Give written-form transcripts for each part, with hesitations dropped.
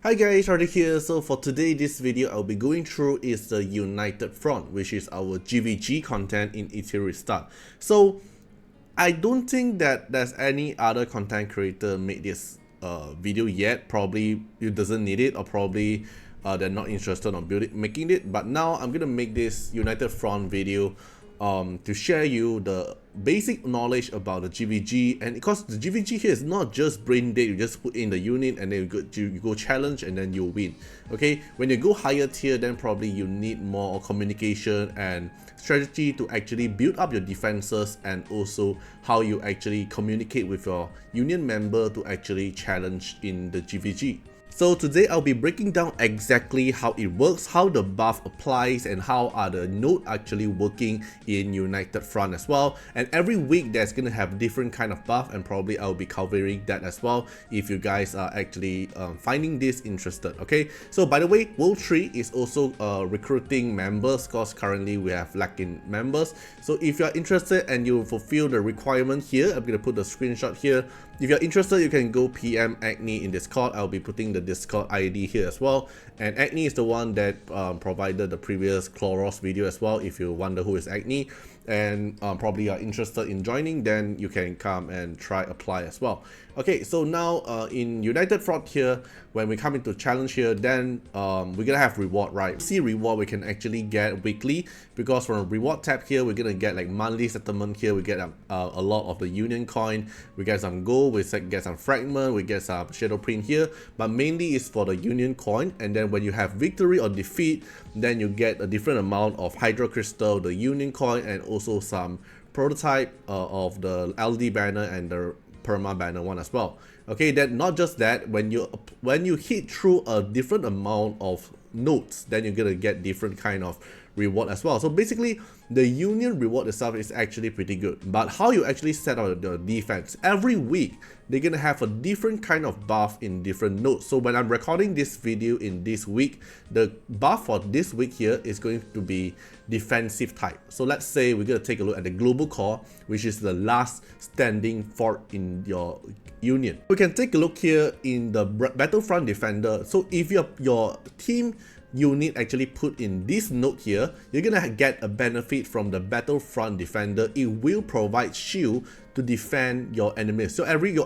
Hi guys, Artiar here. So for today, this video I'll be going through is the United Front, which is our GvG content in Etheria Restart. So I don't think that there's any other content creator made this video yet. Probably you doesn't need it, or probably they're not interested on making it. But now I'm gonna make this United Front video to share you the basic knowledge about the GvG. And because the GvG here is not just brain dead, you just put in the unit and then you go challenge and then you win. Okay, when you go higher tier, then probably you need more communication and strategy to actually build up your defenses, and also how you actually communicate with your union member to actually challenge in the GvG. So today I'll be breaking down exactly how it works, how the buff applies, and how are the node actually working in United Front as well. And every week there's gonna have different kind of buff, and probably I'll be covering that as well if you guys are actually finding this interested. Okay, so by the way, World 3 is also recruiting members, because currently we have lacking members. So if you're interested and you fulfill the requirement here, I'm gonna put the screenshot here. If you're interested, you can go PM Acne in Discord. I'll be putting the Discord ID here as well. And Acne is the one that provided the previous Chloros video as well, if you wonder who is Acne. And probably are interested in joining, then you can come and try apply as well. Okay, so now in United Front here, when we come into challenge here, then we're gonna have reward, right? See reward we can actually get weekly, because from a reward tab here, we're gonna get like monthly settlement here. We get a lot of the union coin, we get some gold, we get some fragment, we get some shadow print here, but mainly is for the union coin. And then when you have victory or defeat, then you get a different amount of hydro crystal, the union coin, and also some prototype of the LD banner and the perma banner one as well. Okay, then not just that, when you hit through a different amount of nodes, then you're gonna get different kind of reward as well. So basically the union reward itself is actually pretty good, but how you actually set out the defense, every week they're gonna have a different kind of buff in different nodes. So when I'm recording this video in this week, the buff for this week here is going to be defensive type. So let's say we're gonna take a look at the global core, which is the last standing fort in your union. We can take a look here in the battlefront defender. So if your team unit actually put in this node here, you're gonna get a benefit from the battlefront defender. It will provide shield to defend your enemies. So every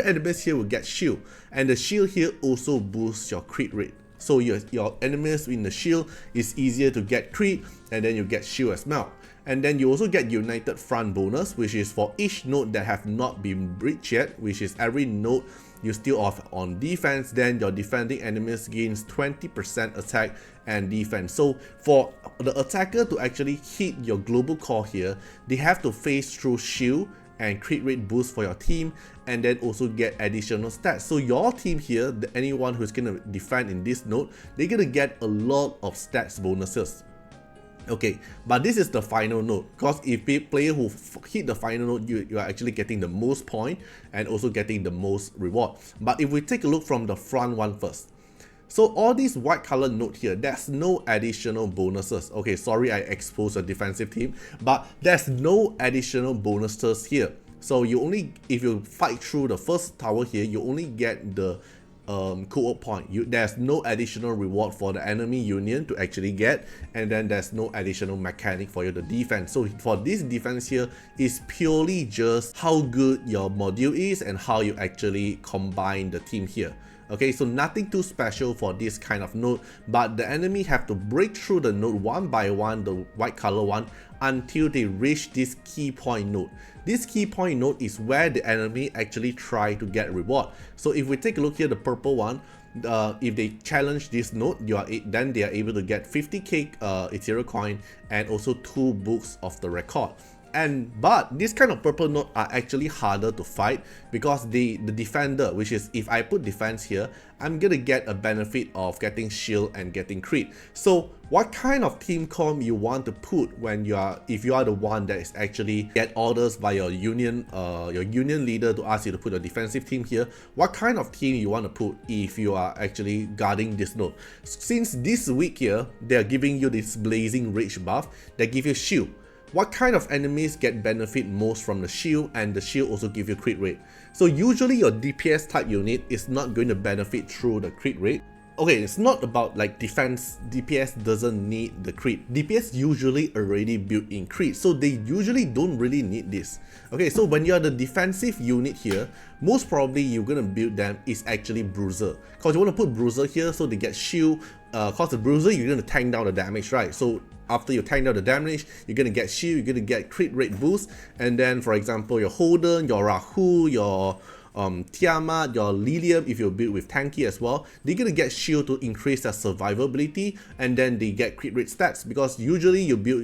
enemies here will get shield, and the shield here also boosts your crit rate. So your enemies in the shield is easier to get crit, and then you get shield as well. And then you also get United Front bonus, which is for each node that have not been breached yet, which is every node you still off on defense, then your defending enemies gains 20% attack and defense. So for the attacker to actually hit your global core here, they have to face through shield and crit rate boost for your team, and then also get additional stats. So your team here, anyone who's gonna defend in this node, they're gonna get a lot of stats bonuses. Okay, but this is the final node, because if a player who hit the final node, you are actually getting the most point and also getting the most reward. But if we take a look from the front one first, so all these white color node here, there's no additional bonuses. Okay, sorry I exposed a defensive team, but there's no additional bonuses here. So you only, if you fight through the first tower here, you only get the co-op point. There's no additional reward for the enemy union to actually get, and then there's no additional mechanic for you to defend. So for this defense here is purely just how good your module is and how you actually combine the team here. Okay, so nothing too special for this kind of node, but the enemy have to break through the node one by one, the white color one, until they reach this key point node. This key point node is where the enemy actually try to get reward. So if we take a look here, the purple one, if they challenge this node, then they are able to get 50k Ethereal coin and also 2 books of the record. But this kind of purple node are actually harder to fight, because the defender, which is if I put defense here, I'm gonna get a benefit of getting shield and getting crit. So what kind of team comp you want to put when if you are the one that is actually get orders by your union leader to ask you to put a defensive team here, what kind of team you want to put if you are actually guarding this node? Since this week here, they are giving you this blazing rage buff that give you shield. what kind of enemies get benefit most from the shield, and the shield also give you crit rate. So usually your DPS type unit is not going to benefit through the crit rate. Okay, it's not about like defense. DPS doesn't need the crit. DPS usually already built in crit, so they usually don't really need this. Okay, so when you're the defensive unit here, most probably you're gonna build them is actually Bruiser, because you want to put Bruiser here so they get shield. Cause the Bruiser, you're gonna tank down the damage, right? So after you tank down the damage, you're gonna get shield, you're gonna get crit rate boost, and then for example your Holden, your Rahu, your Tiamat, your Lilium, if you build with tanky as well, they're gonna get shield to increase their survivability, and then they get crit rate stats, because usually you build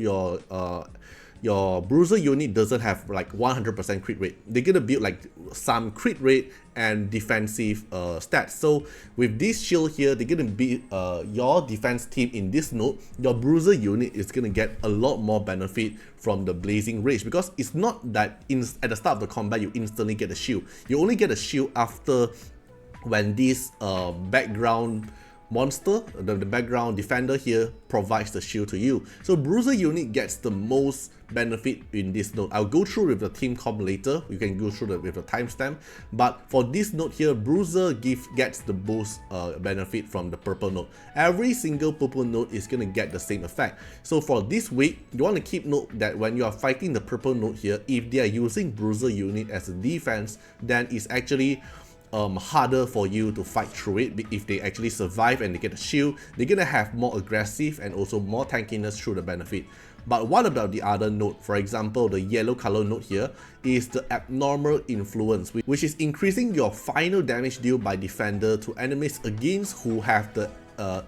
your Bruiser unit doesn't have like 100% crit rate. They're gonna build like some crit rate and defensive stats. So with this shield here, they're gonna be your defense team in this node. Your Bruiser unit is gonna get a lot more benefit from the Blazing Rage, because it's not that at the start of the combat you instantly get a shield. You only get a shield after when this background monster, the background defender here, provides the shield to you. So Bruiser unit gets the most benefit in this node. I'll go through with the team comp later. You can go through with the timestamp. But for this node here, Bruiser gets the most benefit from the purple node. Every single purple node is gonna get the same effect. So for this week, you want to keep note that when you are fighting the purple node here, if they are using Bruiser unit as a defense, then it's actually harder for you to fight through it. If they actually survive and they get a shield, they're gonna have more aggressive and also more tankiness through the benefit. But what about the other node? For example, the yellow color node here is the abnormal influence, which is increasing your final damage deal by defender to enemies against who have the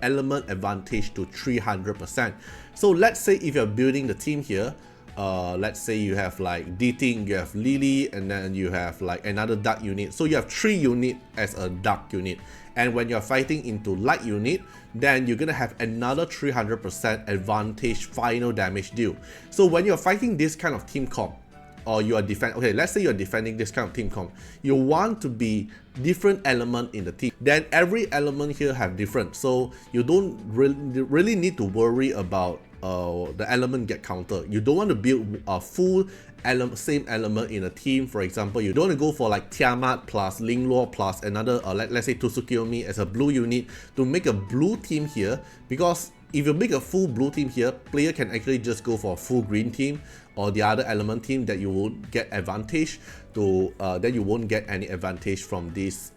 element advantage to 300%. So let's say if you're building the team here, let's say you have like D-Ting, you have Lily, and then you have like another dark unit. So you have 3 units as a dark unit. And when you're fighting into light unit, then you're gonna have another 300% advantage final damage deal. So when you're fighting this kind of team comp, or you are okay, let's say you're defending this kind of team comp, you want to be different element in the team. Then every element here have different, so you don't really need to worry about the element get counter. You don't want to build a full same element in a team. For example, you don't want to go for like Tiamat plus Lingluo plus another let's say Tsukuyomi as a blue unit to make a blue team here, because if you make a full blue team here, player can actually just go for a full green team or the other element team that you won't get advantage to, then you won't get any advantage from this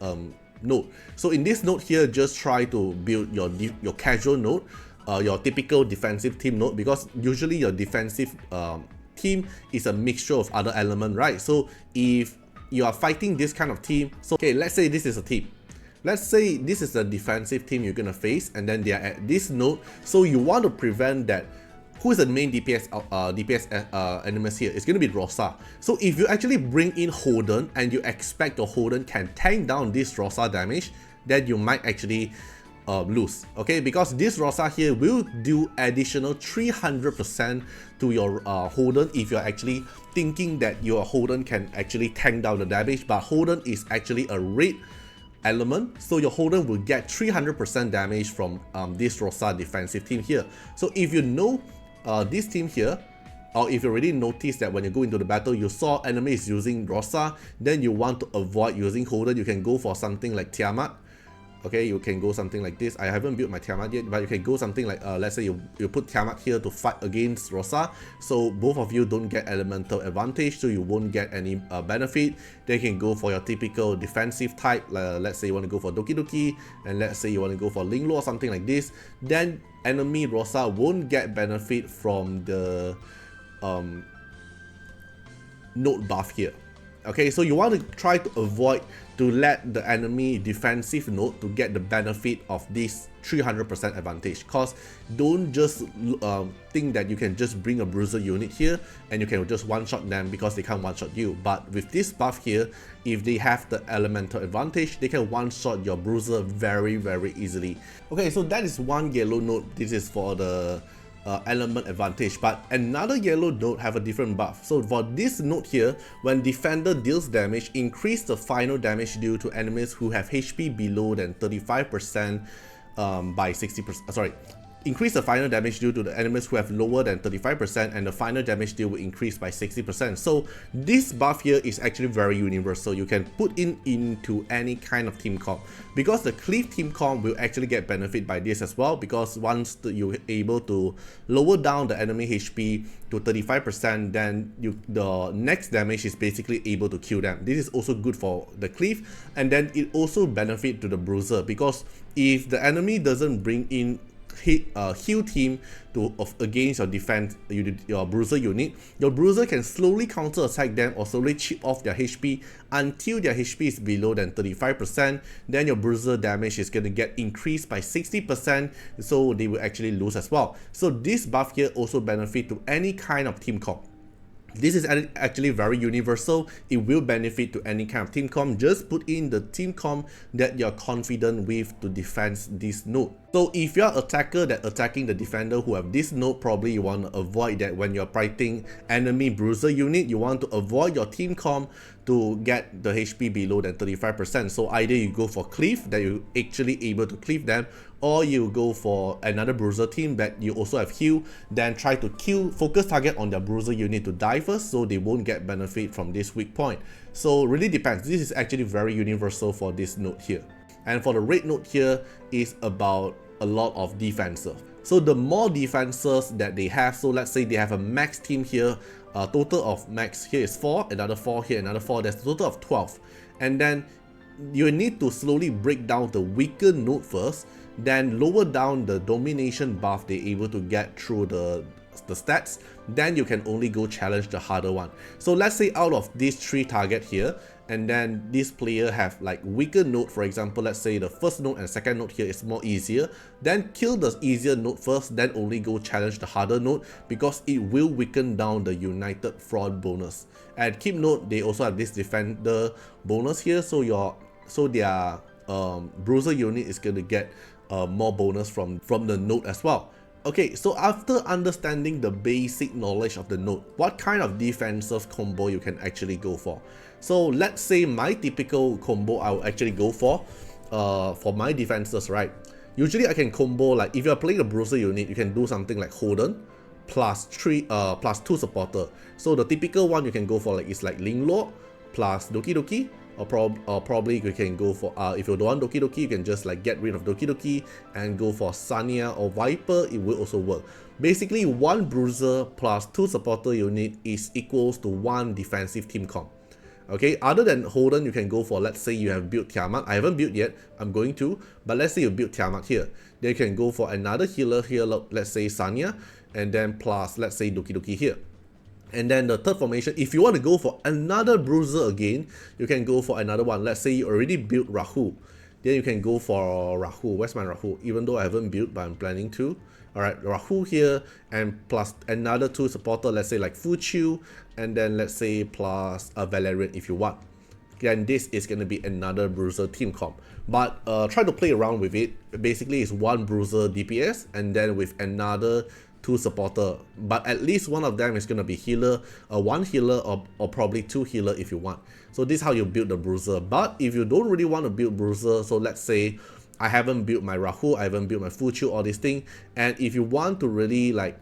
node. So in this node here, just try to build your casual node, your typical defensive team node, because usually your defensive team is a mixture of other element, right? So if you are fighting this kind of team, so okay, let's say this is a team. Let's say this is a defensive team you're gonna face, and then they are at this node. So you want to prevent that. Who is the main DPS enemies here? It's gonna be Rosa. So if you actually bring in Holden and you expect your Holden can tank down this Rosa damage, then you might actually lose, okay? Because this Rosa here will do additional 300% to your Holden if you're actually thinking that your Holden can actually tank down the damage, but Holden is actually a red element, so your Holden will get 300% damage from this Rosa defensive team here. So if you know this team here, or if you already noticed that when you go into the battle you saw enemies using Rosa, then you want to avoid using Holden, you can go for something like Tiamat. Okay, you can go something like this. I haven't built my Tiamat yet, but you can go something like, let's say you put Tiamat here to fight against Rosa, so both of you don't get elemental advantage, so you won't get any benefit. Then you can go for your typical defensive type, let's say you want to go for Doki Doki, and let's say you want to go for Lingluo or something like this. Then enemy Rosa won't get benefit from the node buff here. Okay, so you want to try to avoid to let the enemy defensive node to get the benefit of this 300% advantage. Cause don't just think that you can just bring a Bruiser unit here and you can just one-shot them because they can't one-shot you. But with this buff here, if they have the elemental advantage, they can one-shot your Bruiser very easily. Okay, so that is one yellow node. This is for the element advantage, but another yellow node have a different buff. So for this node here, when defender deals damage, increase the final damage due to enemies who have HP below than 35% by 60%. Sorry, increase the final damage deal to the enemies who have lower than 35%, and the final damage deal will increase by 60%. So this buff here is actually very universal. You can put into any kind of team comp, because the cleave team comp will actually get benefit by this as well, because once you're able to lower down the enemy HP to 35%, then the next damage is basically able to kill them. This is also good for the cleave, and then it also benefit to the bruiser, because if the enemy doesn't bring in heal team against your defense, your bruiser unit, your bruiser can slowly counter attack them or slowly chip off their HP until their HP is below than 35%. Then your bruiser damage is going to get increased by 60%, so they will actually lose as well. So this buff here also benefit to any kind of team comp. This is actually very universal. It will benefit to any kind of team comp. Just put in the team comp that you're confident with to defend this node. So if you're an attacker that attacking the defender who have this node, probably you want to avoid that when you're fighting enemy bruiser unit. You want to avoid your team comp to get the HP below than 35%. So either you go for cleave, that you're actually able to cleave them, or you go for another bruiser team that you also have heal, then try to focus target on their bruiser unit to die first, so they won't get benefit from this weak point. So really depends. This is actually very universal for this node here. And for the red node here is about a lot of defenses. So the more defenses that they have, so let's say they have a max team here, total of max here is 4, another 4 here, another 4, that's a total of 12. And then you need to slowly break down the weaker node first, then lower down the domination buff they're able to get through the stats, then you can only go challenge the harder one. So let's say out of these 3 target here, and then this player have like weaker node, for example, let's say the first node and second node here is more easier, then kill the easier node first, then only go challenge the harder node, because it will weaken down the United Front bonus. And keep note, they also have this defender bonus here, so their bruiser unit is going to get more bonus from the node as well. Okay, so after understanding the basic knowledge of the node, what kind of defensive combo you can actually go for? So let's say my typical combo I will actually go for my defenses, right? Usually I can combo, like if you're playing a bruiser unit, you can do something like Holden plus 2 supporter. So the typical one you can go for is like Linglord plus Doki Doki, or probably you can go for, if you don't want Doki Doki, you can just like get rid of Doki Doki and go for Sanya or Viper. It will also work. Basically 1 bruiser plus 2 supporter unit is equals to 1 defensive team comp. Okay, other than Holden, you can go for, let's say you have built Tiamat. I haven't built yet, I'm going to, but let's say you build Tiamat here. Then you can go for another healer here, let's say Sanya, and then plus, let's say Doki Doki here. And then the third formation, if you want to go for another bruiser again, you can go for another one. Let's say you already built Rahu, then you can go for Rahu. Where's my Rahu? Even though I haven't built, but I'm planning to. Alright, Rahu here, and plus another 2 supporter, let's say like Fuchu, and then let's say plus a Valerian if you want. Then this is going to be another bruiser team comp. But try to play around with it. Basically it's 1 bruiser DPS, and then with another 2 supporter, but at least one of them is going to be healer, 1 healer or probably 2 healer if you want. So this is how you build the bruiser. But if you don't really want to build bruiser, so let's say I haven't built my Rahu, I haven't built my Fuchu, all this thing, and if you want to really like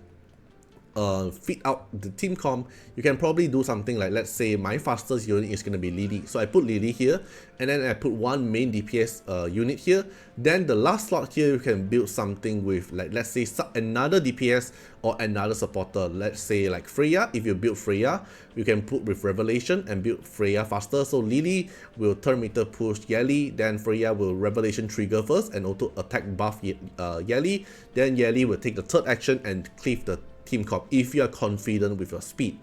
fit out the team comp, you can probably do something like, let's say my fastest unit is going to be Lily, so I put Lily here, and then I put 1 main DPS unit here. Then the last slot here you can build something with, like, let's say another DPS or another supporter. Let's say like Freya. If you build Freya, you can put with Revelation and build Freya faster. So Lily will turn meter push Yeli, then Freya will Revelation trigger first and auto attack buff Yeli, then Yeli will take the third action and cleave the team comp if you are confident with your speed.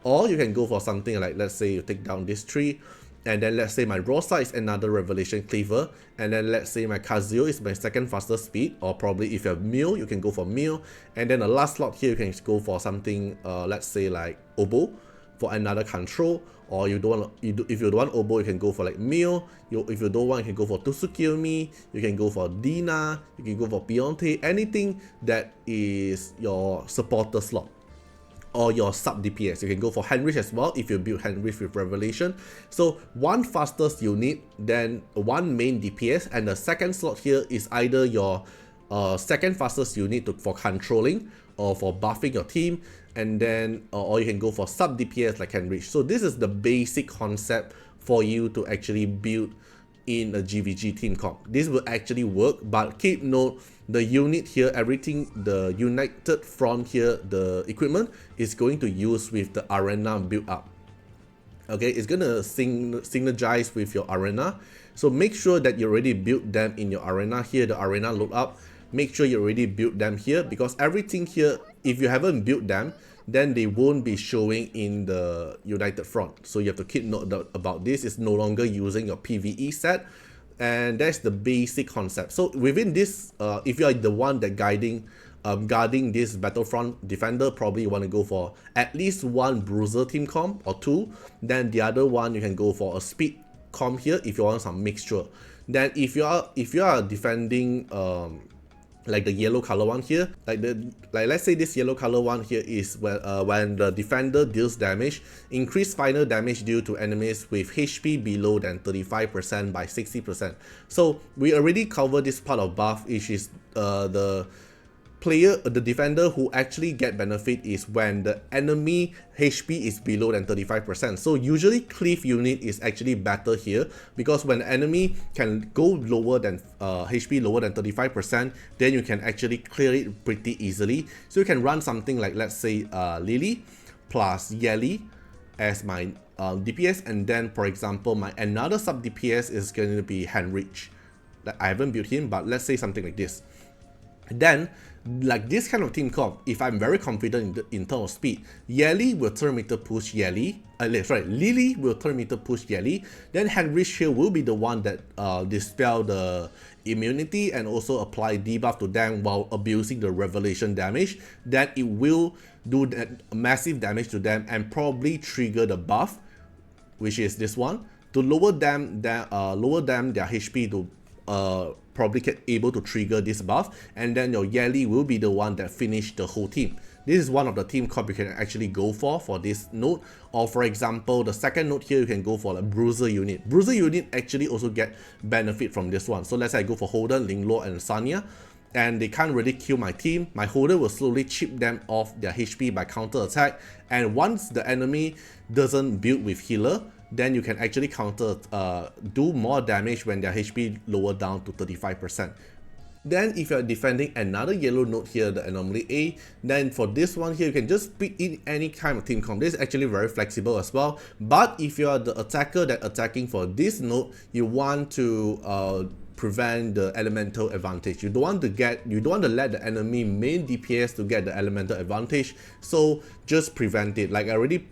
Or you can go for something like, let's say you take down this tree, and then let's say my Rosa is another Revelation cleaver, and then let's say my Kazuo is my second fastest speed, or probably if you have Mew, you can go for Mew, and then the last slot here you can go for something let's say like Obo for another control. Or you don't want, if you don't want Obo, you can go for like Mew. If you don't want, you can go for Tsukuyomi, you can go for Dina, you can go for Beyonce, anything that is your supporter slot or your sub DPS. You can go for Heinrich as well if you build Heinrich with Revelation. So 1 fastest unit, then 1 main DPS, and the second slot here is either your second fastest unit for controlling or for buffing your team, and then or you can go for sub DPS like Henrich. So this is the basic concept for you to actually build in a GvG team comp. This will actually work, but keep note the unit here, everything, the United Front here, the equipment is going to use with the arena build up. Okay, it's gonna synergize with your arena. So make sure that you already built them in your arena here, the arena load up. Make sure you already built them here, because everything here, if you haven't built them, then they won't be showing in the United Front. So you have to keep note about this. It's no longer using your PvE set, and that's the basic concept. So within this, if you are the one that guarding this Battlefront defender, probably you want to go for at least one bruiser team comp or two. Then the other one you can go for a speed comp here if you want some mixture. Then if you are defending like the yellow color one here, like let's say this yellow color one here is when the defender deals damage, increase final damage due to enemies with HP below than 35% by 60%. So we already covered this part of buff, which is the defender who actually get benefit is when the enemy HP is below than 35%. So usually Cleave unit is actually better here, because when the enemy can go lower than HP lower than 35%, then you can actually clear it pretty easily. So you can run something like, let's say Lily plus Yelly as my DPS, and then for example my another sub DPS is going to be Henrich. I haven't built him, but let's say something like this. Then, like this kind of team comp, if I'm very confident in terms of speed, Yelly will turn meter push Yelly. Lily will turn meter push Yelly. Then Henrich here will be the one that dispel the immunity and also apply debuff to them while abusing the revelation damage. Then it will do that massive damage to them and probably trigger the buff, which is this one, to lower them their HP to probably able to trigger this buff, and then your Yelly will be the one that finish the whole team. This is one of the team comp you can actually go for this node. Or for example, the second node here, you can go for a bruiser unit. Bruiser unit actually also get benefit from this one. So let's say I go for Holden, Linglord, and Sanya, and they can't really kill my team. My Holden will slowly chip them off their HP by counter attack, and once the enemy doesn't build with healer, then you can actually do more damage when their HP lower down to 35%. Then if you're defending another yellow node here, the anomaly A, then for this one here, you can just pick in any kind of team comp. This is actually very flexible as well. But if you are the attacker that attacking for this node, you want to prevent the elemental advantage. You don't want to let the enemy main DPS to get the elemental advantage, so just prevent it. Like I already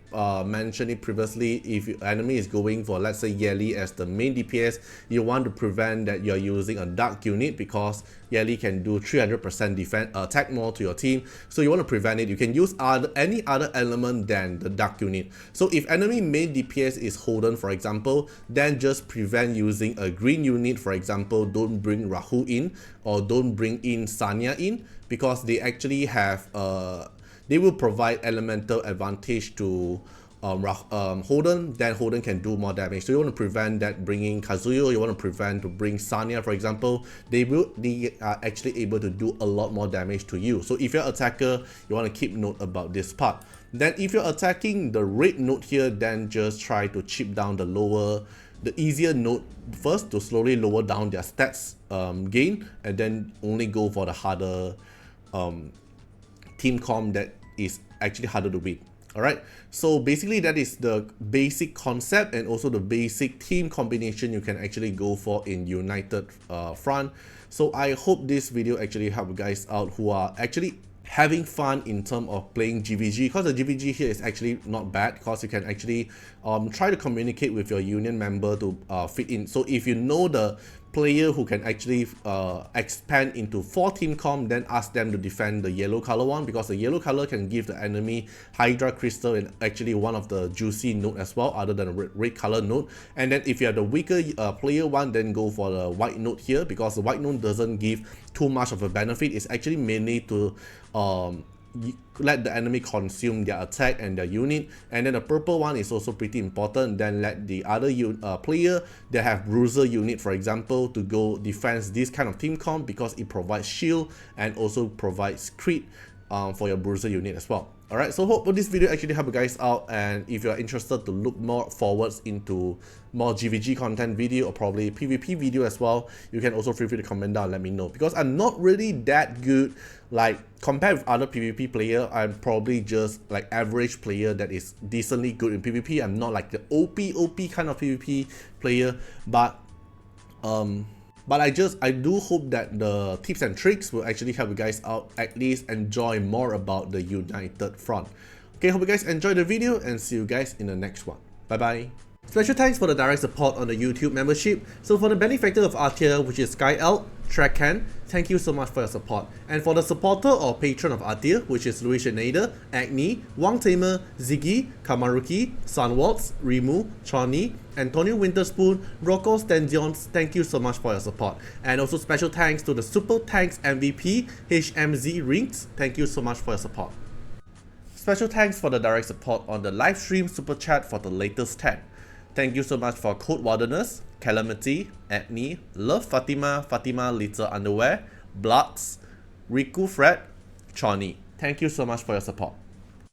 mentioned it previously, if your enemy is going for, let's say, Yelly as the main DPS, you want to prevent that you're using a dark unit, because Yelly can do 300% defense attack more to your team, so you want to prevent it. You can use any other element than the dark unit. So if enemy main DPS is Holden, for example, then just prevent using a green unit. For example, don't bring Rahu in, or don't bring in Sanya in, because they actually have they will provide elemental advantage to Holden. Then Holden can do more damage. So you want to prevent that bringing Kazuyo, you want to prevent to bring Sanya, for example. They are actually able to do a lot more damage to you. So if you're an attacker, you want to keep note about this part. Then if you're attacking the red node here, then just try to chip down the easier node first to slowly lower down their stats gain, and then only go for the harder team comp that is actually harder to beat. Alright, so basically that is the basic concept and also the basic team combination you can actually go for in United Front. So I hope this video actually helped you guys out who are actually having fun in terms of playing GvG, because the GvG here is actually not bad, because you can actually try to communicate with your union member to fit in. So if you know the player who can actually expand into 4 team comp, then ask them to defend the yellow color one, because the yellow color can give the enemy Hydra Crystal and actually one of the juicy node as well, other than the red color node. And then if you are the weaker player one, then go for the white node here, because the white node doesn't give too much of a benefit. It's actually mainly to let the enemy consume their attack and their unit. And then the purple one is also pretty important. Then let the other player that have bruiser unit, for example, to go defense this kind of team comp, because it provides shield and also provides crit for your bruiser unit as well. Alright, so hope this video actually helped you guys out, and if you are interested to look more forwards into more GvG content video or probably PvP video as well, you can also feel free to comment down and let me know, because I'm not really that good, like compared with other PvP player. I'm probably just like average player that is decently good in PvP. I'm not like the OP kind of PvP player, but I do hope that the tips and tricks will actually help you guys out, at least enjoy more about the United Front. Okay, hope you guys enjoyed the video and see you guys in the next one. Bye bye. Special thanks for the direct support on the YouTube membership. So for the benefactor of Artiar, which is Sky Elk, Trekcan, thank you so much for your support. And for the supporter or patron of Artiar, which is Louis Schneider, Agni, Wang Tamer, Ziggy, Kamaruki, Sunwaltz, Rimu, Choni, Antonio Winterspoon, Rocco Stendions, thank you so much for your support. And also special thanks to the Super Tanks MVP, HMZ Rings, thank you so much for your support. Special thanks for the direct support on the live stream super chat for the latest tag. Thank you so much for Code Wilderness, Calamity, Agni, Love Fatima, Fatima Little Underwear, Bloods, Riku Fred, Choni. Thank you so much for your support.